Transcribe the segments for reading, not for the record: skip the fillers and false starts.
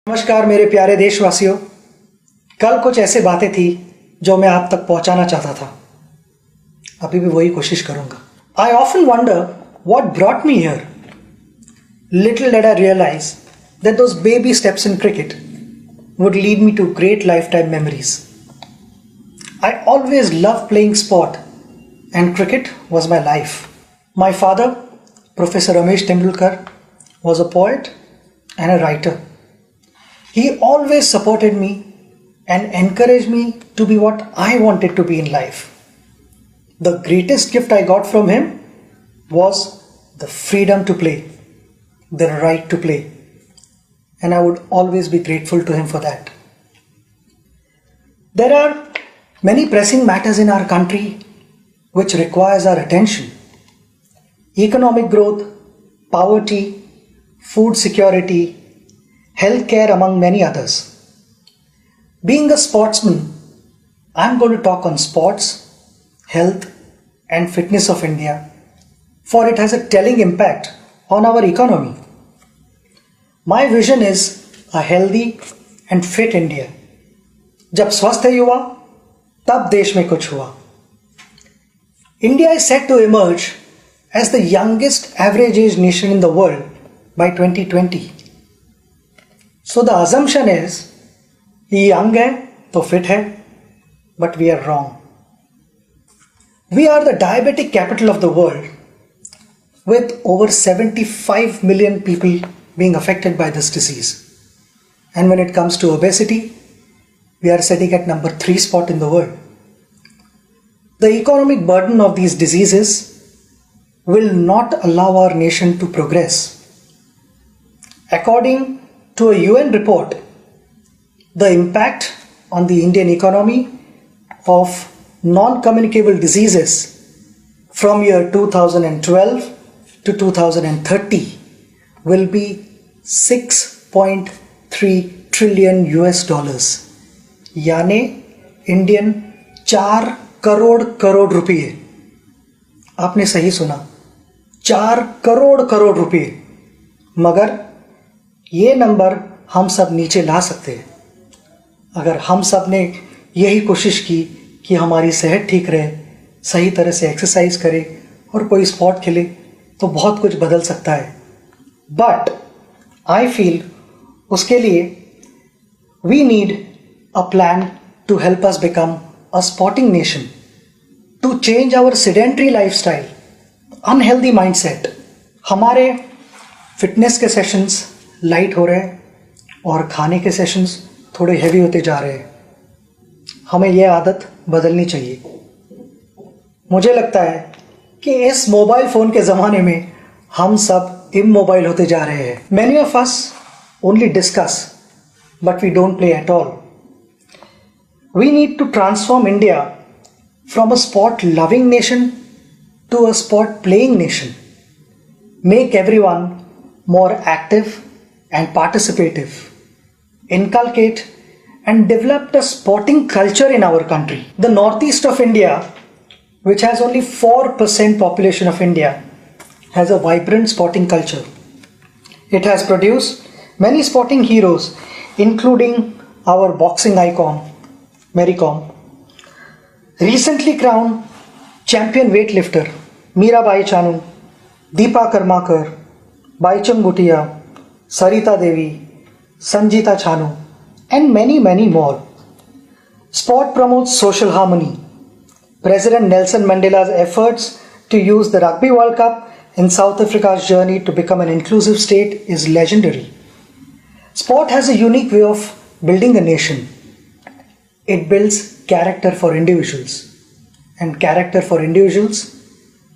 नमस्कार मेरे प्यारे देशवासियों। कल कुछ ऐसे बातें थी जो मैं आप तक पहुंचाना चाहता था। अभी भी वही कोशिश करूंगा। I often wonder what brought me here. Little did I realise that those baby steps in cricket would lead me to great lifetime memories. I always loved playing sport and cricket was my life. My father, Professor Sachin Tendulkar, was a poet and a writer. He always supported me and encouraged me to be what I wanted to be in life. The greatest gift I got from him was the freedom to play, the right to play. And I would always be grateful to him for that. There are many pressing matters in our country which requires our attention. Economic growth, poverty, food security, healthcare, among many others. Being a sportsman, I'm going to talk on sports, health and fitness of India, for it has a telling impact on our economy. My vision is a healthy and fit India. जब स्वस्थ है युवा, तब देश में कुछ हुआ. India is set to emerge as the youngest average age nation in the world by 2020. So the assumption is, ये young है तो fit है, but we are wrong. We are the diabetic capital of the world with over 75 million people being affected by this disease. And when it comes to obesity, we are sitting at number 3 spot in the world. The economic burden of these diseases will not allow our nation to progress. According to a UN report, the impact on the Indian economy of non-communicable diseases from year 2012 to 2030 will be 6.3 trillion US dollars. यानी Indian 4 crore रुपये. आपने सही सुना, 4 करोड़ रुपये. मगर ये number हम सब नीचे ला सकते हैं अगर हम सब ने यही कोशिश की कि हमारी सेहत ठीक रहे, सही तरह से एक्सरसाइज करें और कोई स्पोर्ट खेले, तो बहुत कुछ बदल सकता है. But I feel उसके लिए we need a plan to help us become a sporting nation, to change our sedentary lifestyle, unhealthy mindset. हमारे फिटनेस के सेशंस लाइट हो रहे हैं और खाने के सेशंस थोड़े हेवी होते जा रहे हैं. हमें यह आदत बदलनी चाहिए. मुझे लगता है कि इस मोबाइल फ़ोन के ज़माने में हम सब immobile होते जा रहे हैं. Many of us only discuss, but we don't play at all. We need to transform India from a sport-loving nation to a sport-playing nation. Make everyone more active and participative. Inculcate and develop a sporting culture in our country. The northeast of India, which has only 4% population of India, has a vibrant sporting culture. It has produced many sporting heroes, including our boxing icon, Mary Kom. Recently crowned champion weightlifter, Mirabai Chanu, Deepa Karmakar, Baichung Bhutia, Sarita Devi, Sanjita Chanu, and many more. Sport promotes social harmony. President Nelson Mandela's efforts to use the Rugby World Cup in South Africa's journey to become an inclusive state is legendary. Sport has a unique way of building a nation. It builds character for individuals, and character for individuals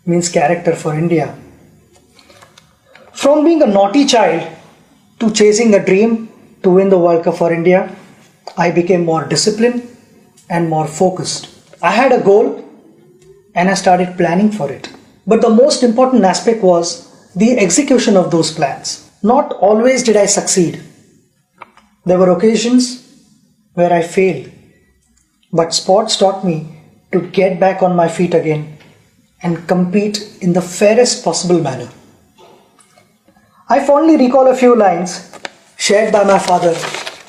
means character for India. From being a naughty child to chasing a dream to win the World Cup for India, I became more disciplined and more focused. I had a goal and I started planning for it. But the most important aspect was the execution of those plans. Not always did I succeed. There were occasions where I failed. But sports taught me to get back on my feet again and compete in the fairest possible manner. I fondly recall a few lines shared by my father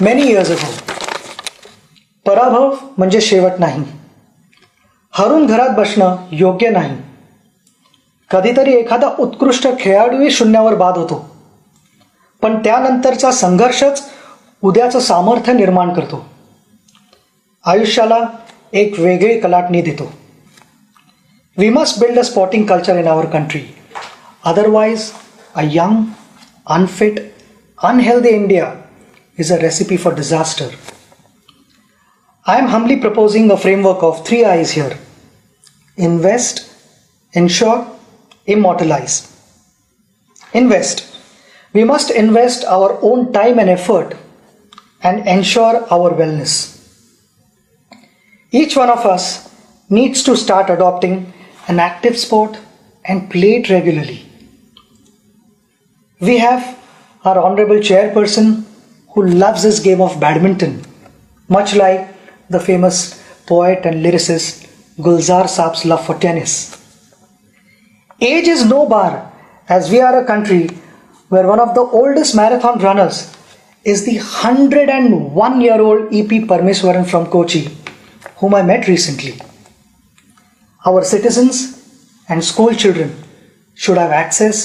many years ago. पराभव म्हणजे शेवट नाही. हरून घरात बसणं योग्य नाही. कधीतरी एखादा उत्कृष्ट खेळाडूही शून्यावर बाद होतो, पण त्यानंतरचा संघर्षच उद्याचं सामर्थ्य निर्माण करतो. आयुष्याला एक वेगळी कलाटणी देतो. We must build a sporting culture in our country. Otherwise, a young, unfit, unhealthy India is a recipe for disaster. I am humbly proposing a framework of 3 I's here. Invest, ensure, immortalize. Invest. We must invest our own time and effort and ensure our wellness. Each one of us needs to start adopting an active sport and play it regularly. We have our honorable chairperson who loves his game of badminton, much like the famous poet and lyricist Gulzar Saab's love for tennis. Age is no bar, as we are a country where one of the oldest marathon runners is the 101-year-old E.P. Parmeswaran from Kochi, whom I met recently. Our citizens and school children should have access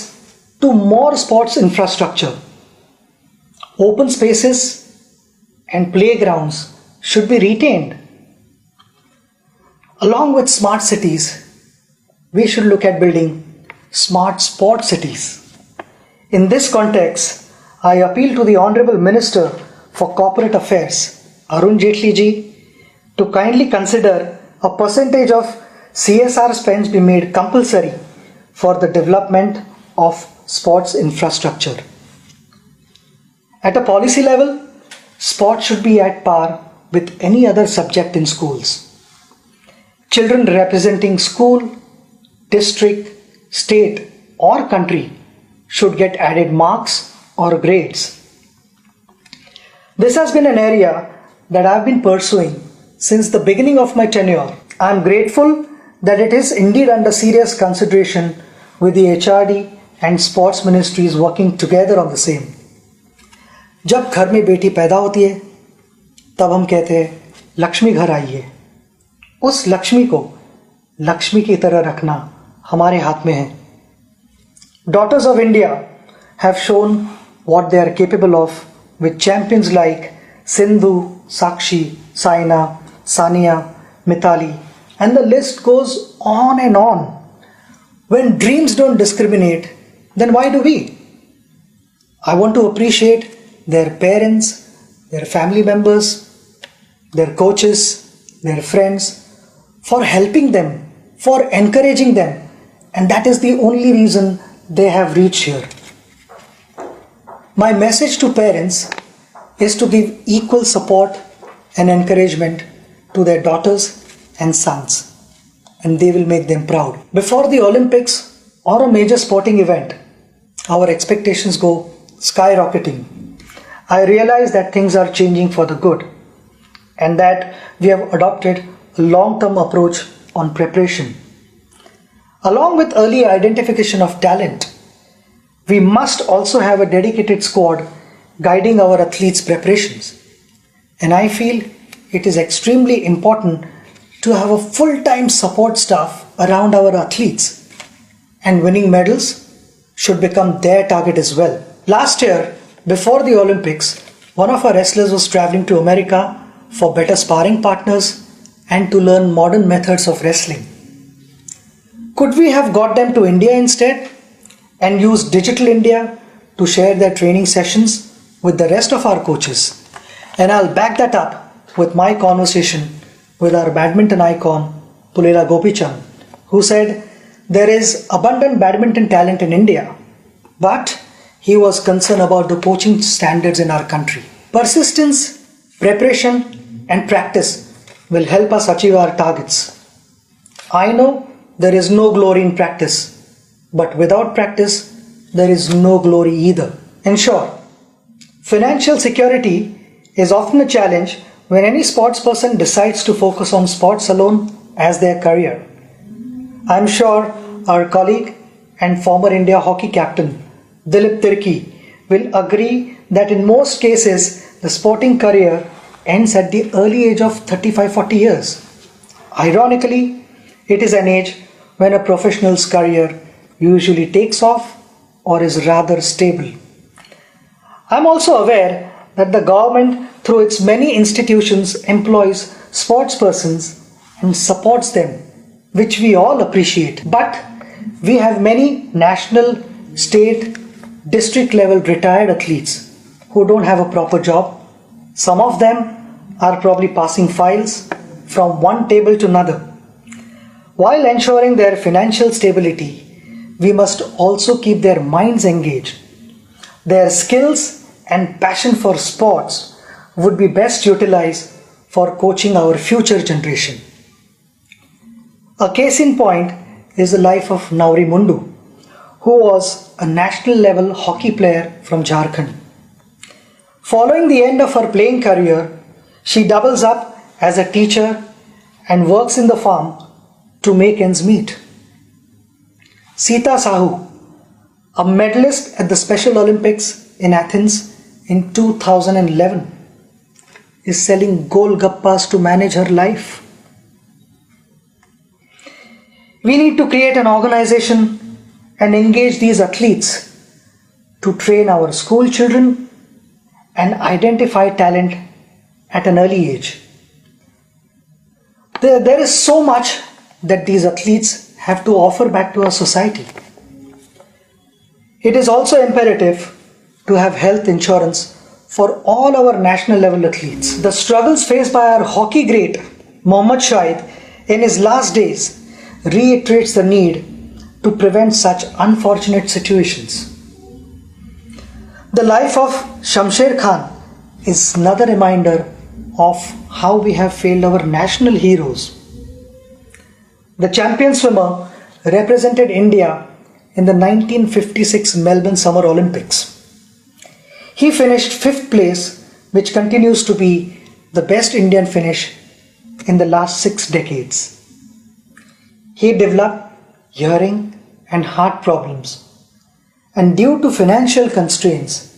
to more sports infrastructure. Open spaces and playgrounds should be retained. Along with smart cities, we should look at building smart sport cities. In this context, I appeal to the Honorable Minister for Corporate Affairs, Arun Jaitley ji, to kindly consider a percentage of CSR spends be made compulsory for the development of sports infrastructure. At a policy level, sport should be at par with any other subject in schools. Children representing school, district, state or country should get added marks or grades. This has been an area that I have been pursuing since the beginning of my tenure. I am grateful that it is indeed under serious consideration with the HRD and sports ministries working together on the same. जब घर में बेटी पैदा होती है तब हम कहते हैं लक्ष्मी घर आई है. उस लक्ष्मी को लक्ष्मी की तरह रखना हमारे हाथ में है. Daughters of India have shown what they are capable of with champions like Sindhu, Sakshi, Saina, Sania, Mithali, and the list goes on and on. When dreams don't discriminate, then why do we? I want to appreciate their parents, their family members, their coaches, their friends for helping them, for encouraging them, and that is the only reason they have reached here. My message to parents is to give equal support and encouragement to their daughters and sons, and they will make them proud. Before the Olympics or a major sporting event, our expectations go skyrocketing. I realize that things are changing for the good and that we have adopted a long-term approach on preparation. Along with early identification of talent, we must also have a dedicated squad guiding our athletes' preparations. And I feel it is extremely important to have a full-time support staff around our athletes, and winning medals should become their target as well. Last year, before the Olympics, one of our wrestlers was traveling to America for better sparring partners and to learn modern methods of wrestling. Could we have got them to India instead and use Digital India to share their training sessions with the rest of our coaches? And I'll back that up with my conversation with our badminton icon Pulela Gopichand, who said there is abundant badminton talent in India, but he was concerned about the coaching standards in our country. Persistence, preparation and practice will help us achieve our targets. I know there is no glory in practice, but without practice there is no glory either. In short, financial security is often a challenge when any sports person decides to focus on sports alone as their career. I am sure our colleague and former India hockey captain Dilip Tirki will agree that in most cases the sporting career ends at the early age of 35-40 years. Ironically, it is an age when a professional's career usually takes off or is rather stable. I am also aware that the government, through its many institutions, employs sportspersons and supports them, which we all appreciate. But we have many national, state, district level retired athletes who don't have a proper job. Some of them are probably passing files from one table to another. While ensuring their financial stability, we must also keep their minds engaged. Their skills and passion for sports would be best utilized for coaching our future generation. A case in point is the life of Nauri Mundu, who was a national level hockey player from Jharkhand. Following the end of her playing career, she doubles up as a teacher and works in the farm to make ends meet. Sita Sahu, a medalist at the Special Olympics in Athens in 2011, is selling golgappas to manage her life. We need to create an organization and engage these athletes to train our school children and identify talent at an early age. There is so much that these athletes have to offer back to our society. It is also imperative to have health insurance for all our national level athletes. The struggles faced by our hockey great Mohammad Shahid in his last days reiterates the need to prevent such unfortunate situations. The life of Shamsher Khan is another reminder of how we have failed our national heroes. The champion swimmer represented India in the 1956 Melbourne Summer Olympics. He finished 5th place, which continues to be the best Indian finish in the last 6 decades. He developed hearing and heart problems, and due to financial constraints,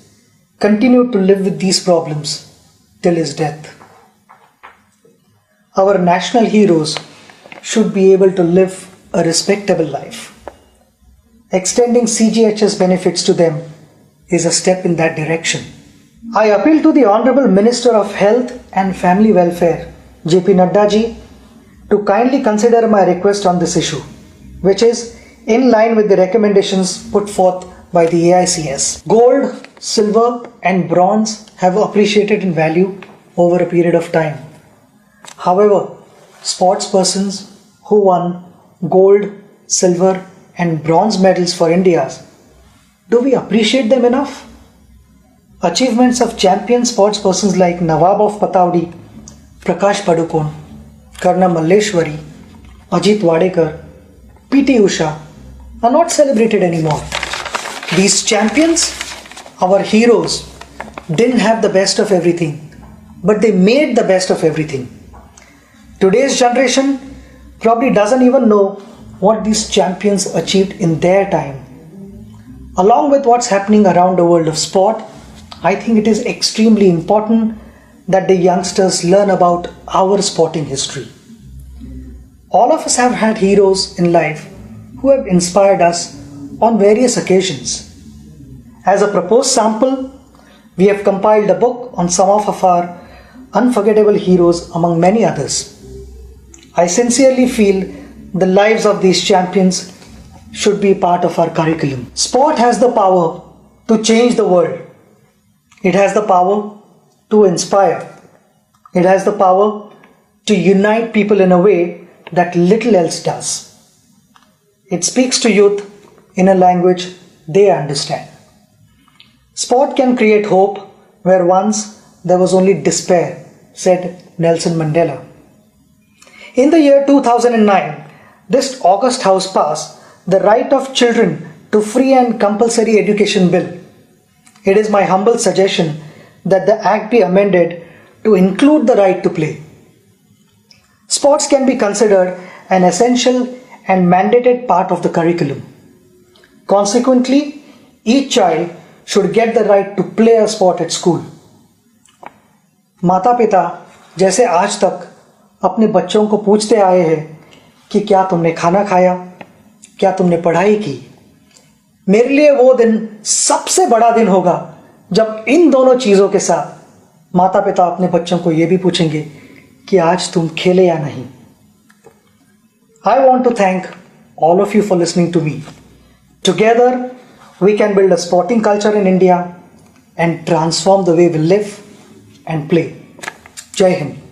continued to live with these problems till his death. Our national heroes should be able to live a respectable life. Extending CGHS benefits to them is a step in that direction. I appeal to the Honorable Minister of Health and Family Welfare, JP Nadda ji, to kindly consider my request on this issue, which is in line with the recommendations put forth by the AICS. Gold, silver and bronze have appreciated in value over a period of time. However, sportspersons who won gold, silver and bronze medals for India, do we appreciate them enough? Achievements of champion sportspersons like Nawab of Pataudi, Prakash Padukone, Karna Malleshwari, Ajit Wadekar, PT Usha are not celebrated anymore. These champions, our heroes, didn't have the best of everything, but they made the best of everything. Today's generation probably doesn't even know what these champions achieved in their time. Along with what's happening around the world of sport, I think it is extremely important that the youngsters learn about our sporting history. All of us have had heroes in life who have inspired us on various occasions. As a proposed sample, we have compiled a book on some of our unforgettable heroes among many others. I sincerely feel the lives of these champions should be part of our curriculum. Sport has the power to change the world. It has the power to inspire. It has the power to unite people in a way that little else does. It speaks to youth in a language they understand. Sport can create hope where once there was only despair, said Nelson Mandela. In the year 2009, this August House passed the Right of Children to Free and Compulsory Education Bill. It is my humble suggestion that the Act be amended to include the right to play. Sports can be considered an essential and mandated part of the curriculum. Consequently, each child should get the right to play a sport at school. माता पिता जैसे आज तक अपने बच्चों को पूछते आए हैं कि क्या तुमने खाना खाया, क्या तुमने पढ़ाई की, मेरे लिए वो दिन सबसे बड़ा दिन होगा जब इन दोनों चीज़ों के साथ माता पिता अपने बच्चों को ये भी पूछेंगे कि आज तुम खेले या नहीं। I want to thank all of you for listening to me. Together, we can build a sporting culture in India and transform the way we live and play. Jai Hind.